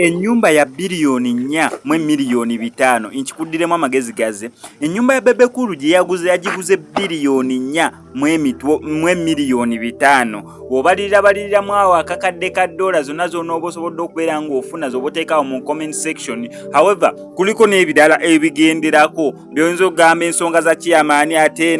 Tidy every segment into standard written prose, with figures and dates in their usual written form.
ennyumba ya biliyoni 4 mu miliyoni 5 nkikuddiremu amagezi gaze. Ennyumba ya Bebe Cool gye yagiguze biliyoni 4 mu miliyoni 5. Obaliriramu awo akakadde ka dola zonna zonna osobodde okubeera ng'ofuna z'oboteekawo mu comment section. However, kuliko n'ebirala ebigenderako by'oyinza okugamba ensonga za chairman ate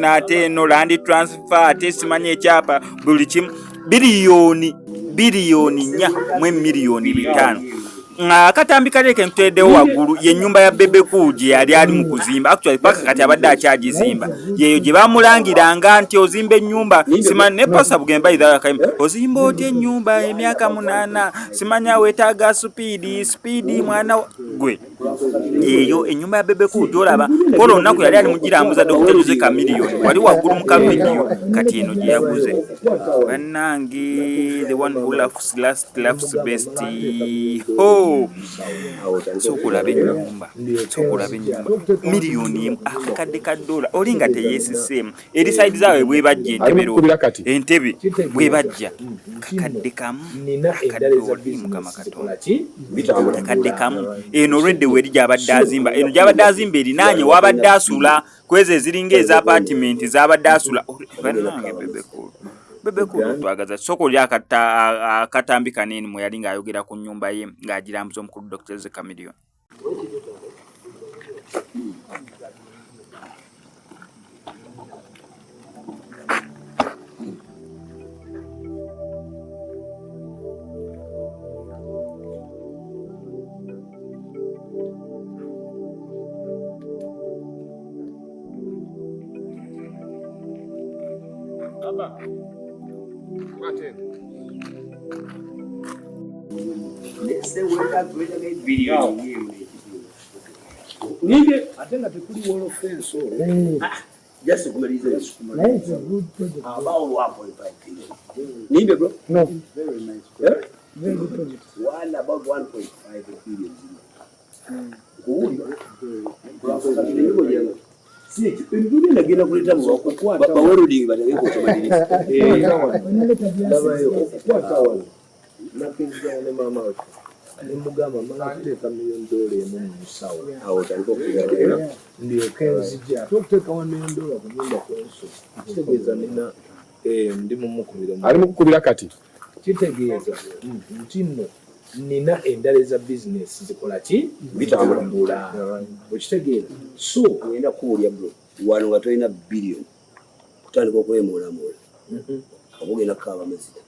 eno land transfer ate simanyi ekyapa buli kimu biliyoni 4 mu miliyoni 5. Akatambi kaleke nteddewo waggulu ye ennyumba ya Bebe Cool gye yali ali mu kuzimba. Actually paka kati abadde akyagizimba. Yeyo gye bamulangiranga nti ozimba ennyumba simanyi ne pasa bugemba idhaakayima ozimba otya ennyumba emyaka 8 simanya weetaaga speed mwana gwe. Yeyo ennyumba ya Bebe Cool gy'olaba kola olunaku yali ali mugirambuza Dr. Jose Chameleone wali waggulu mu kavidiyo kati eno gye yaguze. Bannange the one who laughs last laughs best. Sokulaba ennyumba miliyoni akakadde ka dola olinga teyeesiseemu eri sayidi zaawe bwebajja entebe bwebajja kakadde kamu mukama katonda kakadde kamu. Eno redde weri gyabadde azimba eno gyabadde azimba erinaanye wabadde asula kwezi eziringa eza apartment zabadde asula. Bannange Bebe Cool twagaza soko lya akatambi kanene mwe yali ng'ayogera ku nnyumba ye ng'agirambuza omukulu Dr. Jose Chameleone. Nige atenga tekuli wall of fence just kumaliza That is a good project. About 1.5 billion. Nige bro? No. Very nice. Yeah? Very good project. One about 1.5 billion. Si, pembeni nagenda kuleta muwakwata baworudi batake kuchomadilisa. Kukwata wano. Napinga ne mama wako. Nimugamba mala kuteeka $1 million mu musawo. Awo taliko kufikiria. Ndio kenzija. Tukuteeka $1 million ku nyumba kwenso. Kitegeeza nina ndi mu mukubira. Ali mu kukubira kati. Kitegeeza ntinno nina endala za business zikola ki bitambula. Okitegeeza. So ngenda kuwulya bro. Wano nga tolina billion. Kutandika okwemoolamola. Abogenda kukaaba amazita.